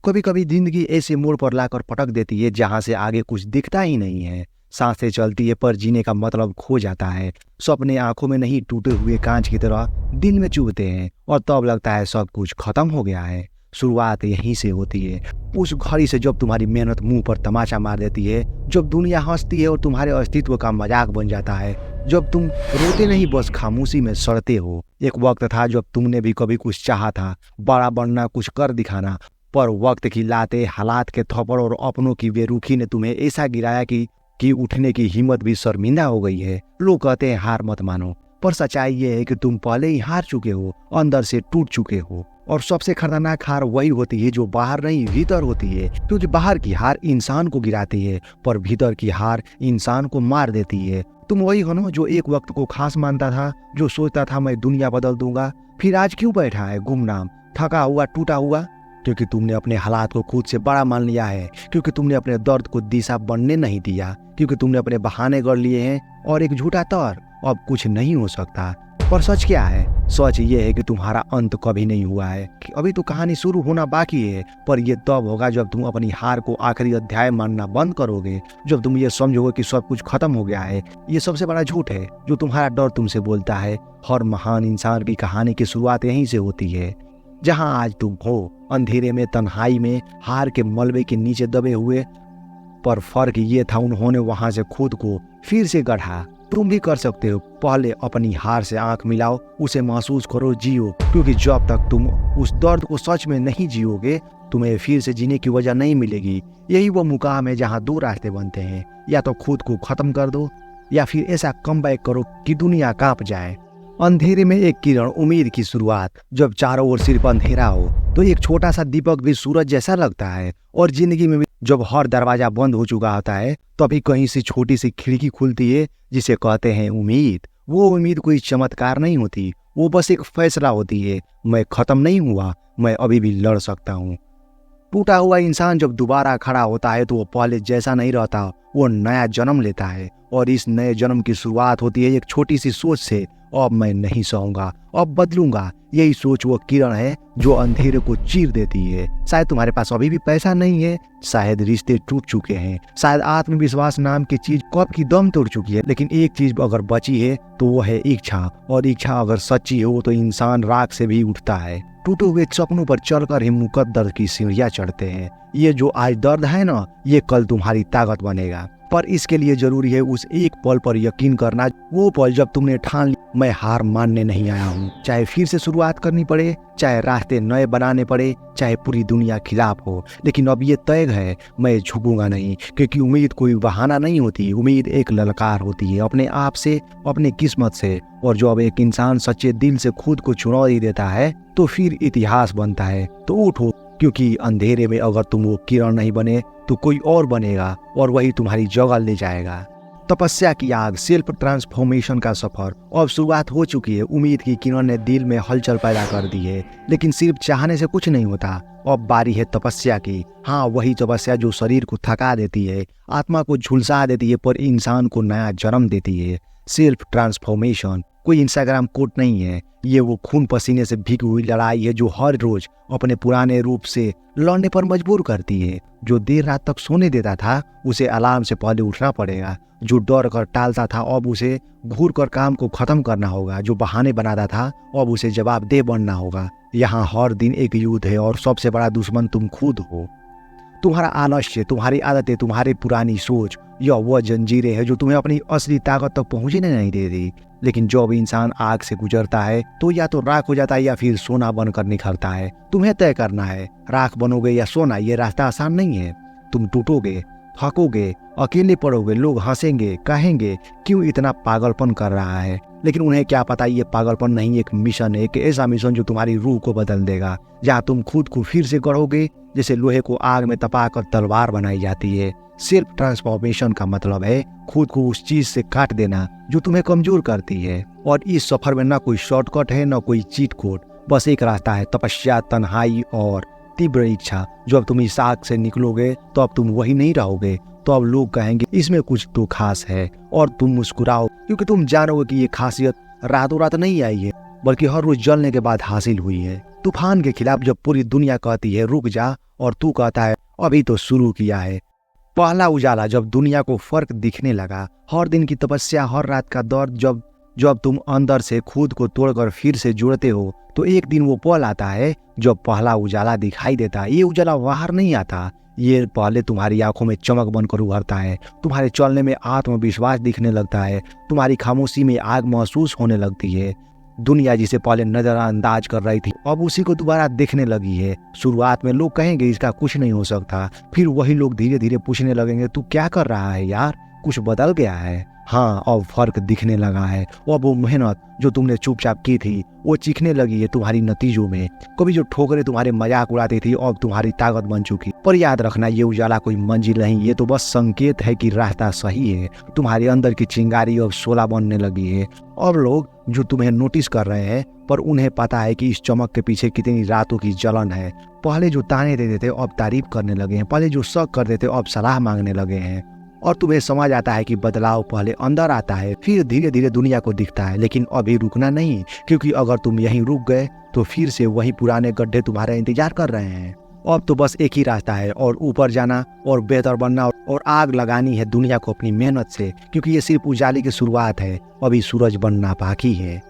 कभी कभी जिंदगी ऐसे मोड़ पर लाकर पटक देती है जहां से आगे कुछ दिखता ही नहीं है। सांसें चलती है पर जीने का मतलब खो जाता है। सपने आंखों में नहीं, टूटे हुए कांच की तरह दिल में चुभते हैं और तब लगता है सब कुछ खत्म हो गया है। शुरुआत यहीं से होती है, उस घड़ी से जब तुम्हारी मेहनत मुंह पर तमाचा मार देती है, जब दुनिया हंसती है और तुम्हारे अस्तित्व का मजाक बन जाता है, जब तुम रोते नहीं बस खामोशी में सड़ते हो। एक वक्त था जब तुमने भी कभी कुछ चाहा था, बड़ा बनना, कुछ कर दिखाना, पर वक्त की लाते, हालात के थप्पड़ और अपनों की बेरुखी ने तुम्हें ऐसा गिराया कि उठने की हिम्मत भी शर्मिंदा हो गई है। लोग कहते हैं हार मत मानो, पर सच्चाई ये है कि तुम पहले ही हार चुके हो, अंदर से टूट चुके हो। और सबसे खतरनाक हार वही होती है जो बाहर नहीं भीतर होती है, क्योंकि बाहर की हार इंसान को गिराती है पर भीतर की हार इंसान को मार देती है। तुम वही हो ना जो एक वक्त को खास मानता था, जो सोचता था मैं दुनिया बदल दूंगा, फिर आज क्यों बैठा है गुमनाम, थका हुआ, टूटा हुआ? क्योंकि तुमने अपने हालात को खुद से बड़ा मान लिया है, क्योंकि तुमने अपने दर्द को दिशा बनने नहीं दिया, क्योंकि तुमने अपने बहाने कर लिए हैं और एक झूठा तौर अब कुछ नहीं हो सकता। पर सच क्या है? सच ये है कि तुम्हारा अंत कभी नहीं हुआ है, कि अभी तो कहानी शुरू होना बाकी है। पर यह तब होगा जब तुम अपनी हार को आखिरी अध्याय मानना बंद करोगे, जब तुम ये समझोगे कि सब कुछ खत्म हो गया है। ये सबसे बड़ा झूठ है जो तुम्हारा डर तुमसे बोलता है। हर महान इंसान की कहानी की शुरुआत यहीं से होती है, जहां आज तुम हो, अंधेरे में, तन्हाई में, हार के मलबे के नीचे दबे हुए। पर फर्क ये था, उन्होंने वहां से खुद को फिर से गढ़ा। तुम भी कर सकते हो। पहले अपनी हार से आंख मिलाओ, उसे महसूस करो, जियो, क्योंकि जब तक तुम उस दर्द को सच में नहीं जियोगे, तुम्हें फिर से जीने की वजह नहीं मिलेगी। यही वो मुकाम है जहां दो रास्ते बनते हैं, या तो खुद को खत्म कर दो या फिर ऐसा कमबैक करो कि दुनिया कांप जाए। अंधेरे में एक किरण, उम्मीद की शुरुआत। जब चारों ओर सिर्फ अंधेरा हो तो एक छोटा सा दीपक भी सूरज जैसा लगता है। और जिंदगी में भी जब हर दरवाजा बंद हो चुका होता है, तभी कहीं से छोटी सी खिड़की खुलती है जिसे कहते हैं उम्मीद। वो उम्मीद कोई चमत्कार नहीं होती, वो बस एक फैसला होती है, मैं खत्म नहीं हुआ, मैं अभी भी लड़ सकता हूँ। टूटा हुआ इंसान जब दोबारा खड़ा होता है तो वो पहले जैसा नहीं रहता, वो नया जन्म लेता है। और इस नए जन्म की शुरुआत होती है एक छोटी सी सोच से, अब मैं नहीं सहूंगा, अब बदलूंगा। यही सोच वो किरण है जो अंधेरे को चीर देती है। शायद तुम्हारे पास अभी भी पैसा नहीं है, शायद रिश्ते टूट चुके हैं, शायद आत्मविश्वास नाम की चीज कब की दम तोड़ चुकी है, लेकिन एक चीज अगर बची है तो वो है इच्छा। और इच्छा अगर सच्ची हो तो इंसान राख से भी उठता है। टूटे हुए सपनों पर चलकर ही मुकद्दर की सीढ़ियां चढ़ते हैं। ये जो आज दर्द है ना, ये कल तुम्हारी ताकत बनेगा। पर इसके लिए जरूरी है उस एक पल पर यकीन करना, वो पल जब तुमने ठान लिया मैं हार मानने नहीं आया हूँ। चाहे फिर से शुरुआत करनी पड़े, चाहे रास्ते नए बनाने पड़े, चाहे पूरी दुनिया खिलाफ हो, लेकिन अब ये तय है, मैं झुकूंगा नहीं। क्योंकि उम्मीद कोई बहाना नहीं होती, उम्मीद एक ललकार होती है, अपने आप से, अपने किस्मत से। और जब एक इंसान सच्चे दिल से खुद को चुनौती देता है तो फिर इतिहास बनता है। तो उठो, क्योंकि अंधेरे में अगर तुम वो किरण नहीं बने तो कोई और बनेगा और वही तुम्हारी जगह ले जाएगा। तपस्या की आग, सेल्फ ट्रांसफॉर्मेशन का सफर अब शुरुआत हो चुकी है। उम्मीद की किरण ने दिल में हलचल पैदा कर दी है, लेकिन सिर्फ चाहने से कुछ नहीं होता। अब बारी है तपस्या की। हाँ, वही तपस्या जो शरीर को थका देती है, आत्मा को झुलसा देती है, पर इंसान को नया जन्म देती है। सेल्फ ट्रांसफॉर्मेशन कोई इंस्टाग्राम कोट नहीं है, ये वो खून पसीने से भीगी हुई लड़ाई है जो हर रोज अपने पुराने रूप से लड़ने पर मजबूर करती है। जो देर रात तक सोने देता था उसे अलार्म से पहले उठना पड़ेगा। जो डर कर टालता था अब उसे घूर कर काम को खत्म करना होगा। जो बहाने बनाता था अब उसे जवाबदेह बनना होगा। यहाँ हर दिन एक युद्ध है और सबसे बड़ा दुश्मन तुम खुद हो। तुम्हारा आलस्य, तुम्हारी आदतें, तुम्हारी पुरानी सोच, यह वह जंजीरें हैं जो तुम्हें अपनी असली ताकत तक पहुंचने नहीं दे रही। लेकिन जब इंसान आग से गुजरता है तो या तो राख हो जाता है या फिर सोना बनकर निखरता है। तुम्हें तय करना है, राख बनोगे या सोना। ये रास्ता आसान नहीं है। तुम टूटोगे, थकोगे, अकेले पड़ोगे, लोग हंसेंगे, कहेंगे क्यों इतना पागलपन कर रहा है। लेकिन उन्हें क्या पता ये पागलपन नहीं, एक मिशन है, एक ऐसा मिशन जो तुम्हारी रूह को बदल देगा। जहाँ तुम खुद को फिर से गढ़ोगे, जैसे लोहे को आग में तपाकर तलवार बनाई जाती है। सेल्फ ट्रांसफॉर्मेशन का मतलब है खुद को उस चीज से काट देना जो तुम्हें कमजोर करती है। और इस सफर में ना कोई शॉर्टकट है, ना कोई चीट कोड, बस एक रास्ता है, तपस्या, तन्हाई और तीव्र इच्छा। जब तुम इस आग से निकलोगे तो अब तुम वही नहीं रहोगे। तो अब लोग कहेंगे इसमें कुछ तो खास है, और तुम मुस्कुराओ क्योंकि तुम जानोगे कि ये खासियत रातों रात नहीं आई है। बल्कि हर रोज जलने के बाद हासिल हुई है। तूफान के खिलाफ जब पूरी दुनिया कहती है रुक जा, और तू कहता है अभी तो शुरू किया है। पहला उजाला जब दुनिया को फर्क दिखने लगा, हर दिन की तपस्या, हर रात का दर्द, जब तुम अंदर से खुद को तोड़कर फिर से जुड़ते हो, तो एक दिन वो पल आता है जब पहला उजाला दिखाई देता है। ये उजाला बाहर नहीं आता, ये पहले तुम्हारी आंखों में चमक बनकर उभरता है, तुम्हारे चलने में आत्मविश्वास दिखने लगता है, तुम्हारी खामोशी में आग महसूस होने लगती है। दुनिया जिसे पहले नजरअंदाज कर रही थी अब उसी को दोबारा देखने लगी है। शुरुआत में लोग कहेंगे इसका कुछ नहीं हो सकता, फिर वही लोग धीरे धीरे पूछने लगेंगे तू क्या कर रहा है यार, कुछ बदल गया है। हाँ, अब फर्क दिखने लगा है। अब वो मेहनत जो तुमने चुपचाप की थी वो चीखने लगी है तुम्हारी नतीजों में। कभी जो ठोकरें तुम्हारे मजाक उड़ाती थी अब तुम्हारी ताकत बन चुकी। पर याद रखना, ये उजाला कोई मंजिल नहीं, ये तो बस संकेत है कि रास्ता सही है। तुम्हारे अंदर की चिंगारी अब शोला बनने लगी है। अब लोग जो तुम्हें नोटिस कर रहे हैं, पर उन्हें पता है कि इस चमक के पीछे कितनी रातों की जलन है। पहले जो ताने देते थे अब तारीफ करने लगे हैं, पहले जो शक करते थे अब सलाह मांगने लगे हैं। और तुम्हें समझ आता है कि बदलाव पहले अंदर आता है, फिर धीरे धीरे दुनिया को दिखता है। लेकिन अभी रुकना नहीं, क्योंकि अगर तुम यहीं रुक गए तो फिर से वही पुराने गड्ढे तुम्हारा इंतजार कर रहे हैं। अब तो बस एक ही रास्ता है, और ऊपर जाना और बेहतर बनना, और आग लगानी है दुनिया को अपनी मेहनत से, क्योंकि ये सिर्फ उजाले की शुरुआत है, अभी सूरज बनना बाकी है।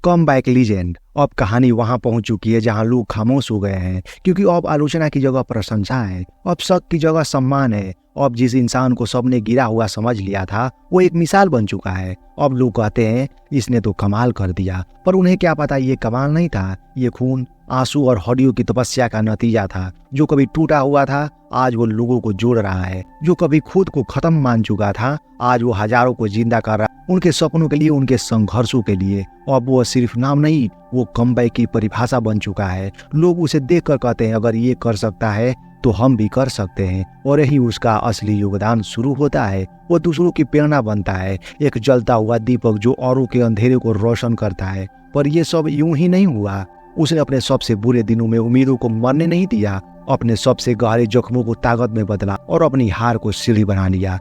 Come back legend. अब कहानी वहां पहुंच चुकी है जहां लोग खामोश हो गए हैं, क्योंकि अब आलोचना की जगह प्रशंसा है, अब शक की जगह सम्मान है। अब जिस इंसान को सबने गिरा हुआ समझ लिया था वो एक मिसाल बन चुका है। अब लोग कहते हैं इसने तो कमाल कर दिया, पर उन्हें क्या पता ये कमाल नहीं था, ये खून, आंसू और हड्डियों की तपस्या का नतीजा था। जो कभी टूटा हुआ था आज वो लोगों को जोड़ रहा है, जो कभी खुद को खत्म मान चुका था आज वो हजारों को जिंदा कर रहा है, उनके सपनों के लिए, उनके संघर्षों के लिए। अब वो सिर्फ नाम नहीं, वो कमबैक की परिभाषा बन चुका है। लोग उसे देखकर कहते हैं अगर ये कर सकता है तो हम भी कर सकते हैं, और यही उसका असली योगदान शुरू होता है। वो दूसरों की प्रेरणा बनता है, एक जलता हुआ दीपक जो औरों के अंधेरे को रोशन करता है। पर ये सब यूं ही नहीं हुआ। उसने अपने सबसे बुरे दिनों में उम्मीदों को मरने नहीं दिया, अपने सबसे गहरे जख्मों को ताकत में बदला और अपनी हार को सीढ़ी बना लिया।